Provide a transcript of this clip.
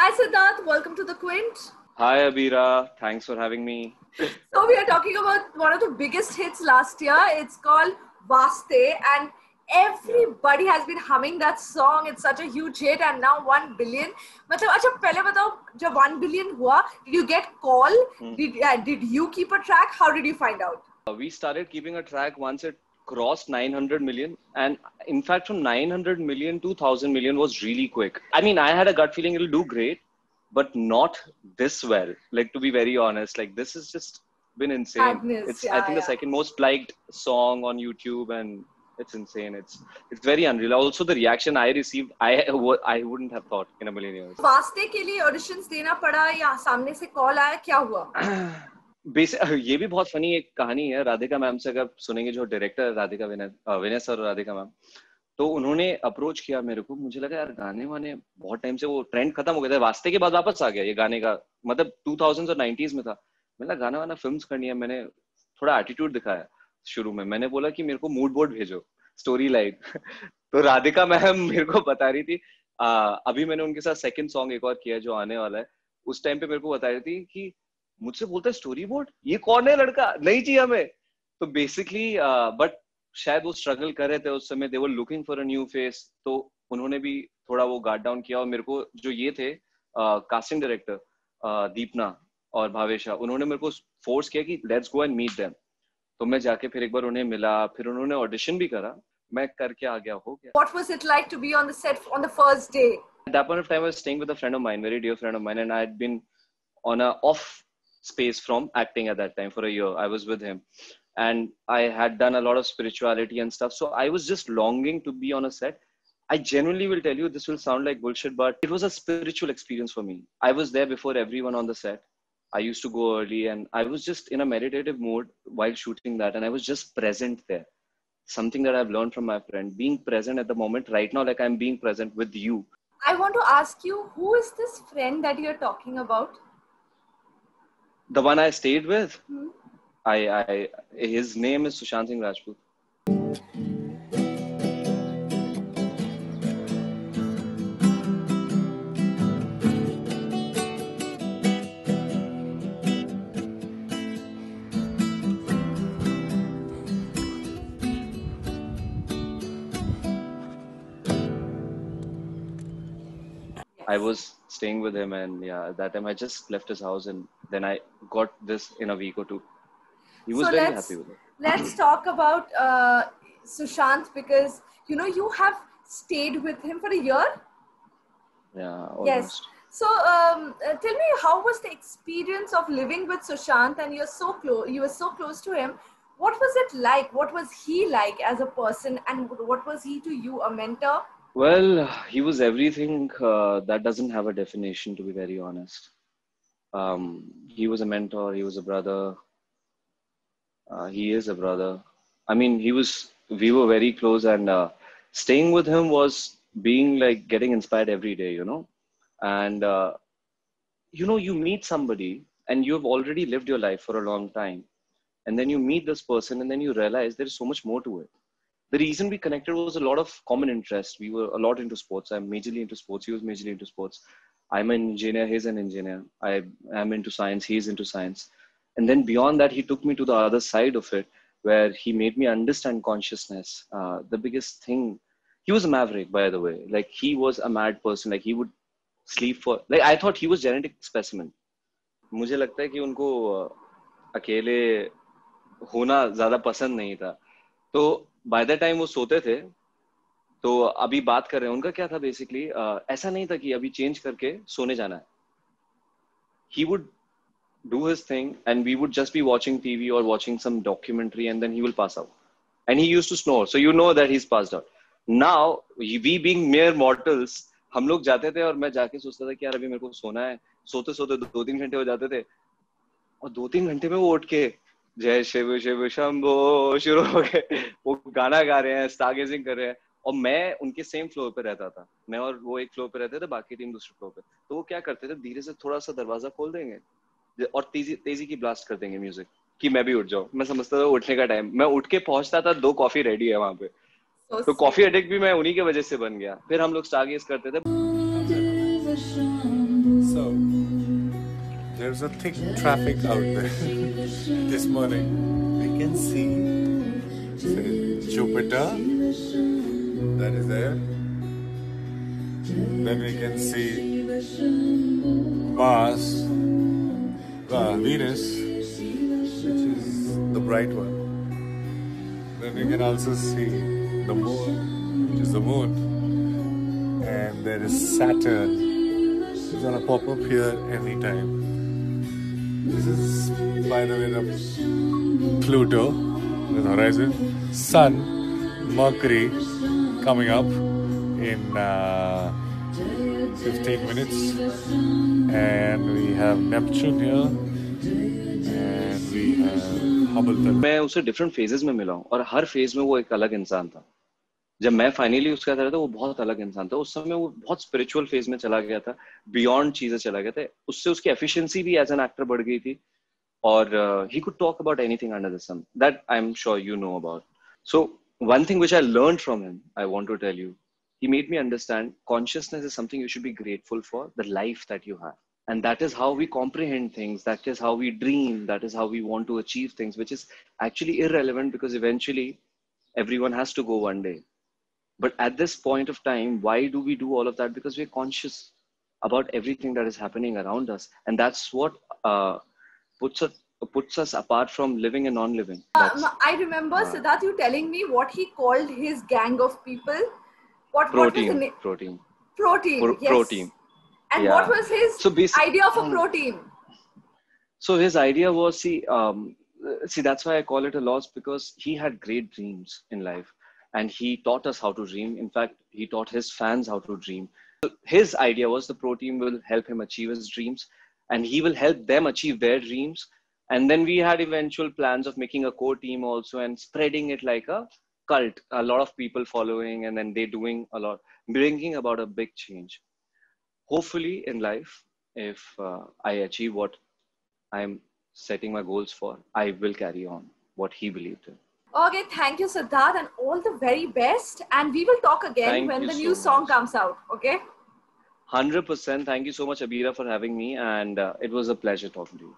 Hi Siddharth, welcome to the Quint. Hi Abira, thanks for having me. So we are talking about one of the biggest hits last year. It's called Vaste, and everybody has been humming that song. It's such a huge hit, and now 1 billion. मतलब अच्छा पहले बताओ जब 1 billion हुआ, did you get call? Did you keep a track? How did you find out? We started keeping a track once it crossed 900 million, and in fact from 900 million to 1000 million was really quick. I mean, I had a gut feeling it'll do great, but not this well. Like, to be very honest, like this has just been insane. Madness, It's yeah, I think the second most liked song on YouTube, and it's insane. It's very unreal. Also, the reaction I received, I wouldn't have thought in a million years. वास्ते के लिए auditions देना पड़ा या सामने से call आया, क्या हुआ? ये भी बहुत फनी एक कहानी है। राधिका मैम से अगर सुनेंगे, जो डायरेक्टर राधिका विनय सर और राधिका मैम, तो उन्होंने अप्रोच किया मेरे को। मुझे लगा यार गाने वाने बहुत टाइम से वो ट्रेंड खत्म हो गया था, वास्ते के बाद वापस आ गया ये गाने का, मतलब 2000s और 90s में था। मैंने गाना वाना फिल्म्स करनी है। मैंने थोड़ा एटीट्यूड दिखाया शुरू में। मैंने बोला कि मेरे को मूड बोर्ड भेजो, स्टोरी लाइन। तो राधिका मैम मेरे को बता रही थी, अभी मैंने उनके साथ सेकंड सॉन्ग एक और किया जो आने वाला है। उस टाइम पे मेरे को बता रही थी कि मुझसे बोलता है स्टोरी बोर्ड, ये कौन है लड़का, नहीं चाहिए हमें। तो बेसिकली बट शायद वो स्ट्रगल कर रहे थे उस समय, they were looking for a new face, तो उन्होंने भी थोड़ा वो गार्ड डाउन किया। और मेरे को जो ये थे कास्टिंग डायरेक्टर दीपना और भावेशा, उन्होंने मेरे को फोर्स किया कि let's go and meet them. तो मैं जाके फिर एक बार उन्हें मिला, फिर उन्होंने ऑडिशन भी करा, मैं करके आ गया, हो गया। What was it like to be on the set on the first day? At that point of time I was staying with a friend of mine, very dear friend of mine, and I had been on a off space from acting at that time. For a year I was with him, and I had done a lot of spirituality and stuff, so I was just longing to be on a set. I genuinely will tell you, this will sound like bullshit, but it was a spiritual experience for me. I was there before everyone on the set. I used to go early, and I was just in a meditative mode while shooting that, and I was just present there. Something that I've learned from my friend, being present at the moment right now, like I'm being present with you. I want to ask you, who is this friend that you're talking about? The one I stayed with, his name is Sushant Singh Rajput. I was staying with him, and yeah, at that time I just left his house, and then I got this in a week or two. He was very happy with it. Let's talk about Sushant, because you have stayed with him for a year. Yeah, almost. Yes. So tell me, how was the experience of living with Sushant? And you're so close. You were so close to him. What was it like? What was he like as a person, and what was he to you? A mentor? Well, he was everything that doesn't have a definition, to be very honest. He was a mentor. He was a brother. He is a brother. I mean, we were very close, and staying with him was being like getting inspired every day, and you meet somebody and you've already lived your life for a long time, and then you meet this person, and then you realize there's so much more to it. The reason we connected was a lot of common interest. We were a lot into sports. I'm majorly into sports. He was majorly into sports. I'm an engineer. He's an engineer. I am into science. He's into science. And then beyond that, he took me to the other side of it, where he made me understand consciousness. The biggest thing, he was a maverick, by the way. Like, he was a mad person. Like, he would sleep for, like, I thought he was genetic specimen. मुझे लगता है कि उनको अकेले होना ज़्यादा पसंद नहीं था. तो बाय द टाइम वो सोते थे, तो अभी बात कर रहे हैं, उनका क्या था बेसिकली, ऐसा नहीं था कि अभी चेंज करके सोने जाना है. He would do his thing, and we would just be watching TV or watching some documentary, and then he will pass out. And he used to snore, so you know that he's passed out. Now, we being mere mortals, हम लोग जाते थे और मैं जाके सोचता था कि यार अभी मेरे को सोना है. सोते सोते 2-3 घंटे हो जाते थे, और 2-3 घंटे में वो उठ के जय शिव शिव शंभो शुरू हो गए. वो गाना गा रहे हैं, स्टारगेजिंग कर रहे हैं, और मैं उनके सेम फ्लोर पे रहता था. मैं और वो एक फ्लोर पे रहते थे, बाकी टीम दूसरे फ्लोर पे. तो वो क्या करते थे, धीरे से थोड़ा सा दरवाजा खोल देंगे और तेजी की ब्लास्ट कर देंगे म्यूजिक कि मैं भी उठ जाऊं. मैं समझता था उठने का टाइम. मैं उठ के पहुंचता था, 2 कॉफी रेडी है वहां पे. तो कॉफी एडिक्ट भी मैं उन्हीं के वजह से बन गया. फिर हम लोग स्टारगेज करते थे. There's a thick traffic out there. This morning we can see Jupiter, that is there. Then we can see Mars, Venus, which is the bright one. Then we can also see the moon, which is the moon. And there is Saturn. It's gonna pop up here anytime. This is, by the way, the Pluto, the horizon. Sun, Mercury, coming up in 15 minutes. And we have Neptune here. And we have Hubble. मैं उसे different phases में मिला हूँ और हर phase में वो एक अलग इंसान था. जब मैं फाइनली उसका था वो बहुत अलग इंसान था. उस समय वो बहुत स्पिरिचुअल फेज में चला गया था, बियॉन्ड चीजें चला गया था. उससे उसकी एफिशिएंसी भी एज एन एक्टर बढ़ गई थी और he could talk about anything under the sun. That I am sure you know about. So one thing which I learned from him, I want to tell you, he made me understand consciousness is something you should be grateful for, the life that you have. And that is how we comprehend things, that is how we dream, that is how we want to achieve things, which is actually irrelevant because eventually everyone has to go one day. But at this point of time, why do we do all of that? Because we're conscious about everything that is happening around us. And that's what puts us apart from living and non-living. I remember, Siddharth, you telling me what he called his gang of people. What was the name? Protein. Yes. Protein. And Yeah. what was his idea of a protein? So his idea was, see, that's why I call it a loss, because he had great dreams in life. And he taught us how to dream. In fact, he taught his fans how to dream. His idea was the pro team will help him achieve his dreams and he will help them achieve their dreams. And then we had eventual plans of making a core team also and spreading it like a cult, a lot of people following, and then they doing a lot, bringing about a big change. Hopefully in life, if I achieve what I'm setting my goals for, I will carry on what he believed in. Okay, thank you, Siddharth, and all the very best. And we will talk again when the new song comes out, okay? 100%. Thank you so much, Abira, for having me. And it was a pleasure talking to you.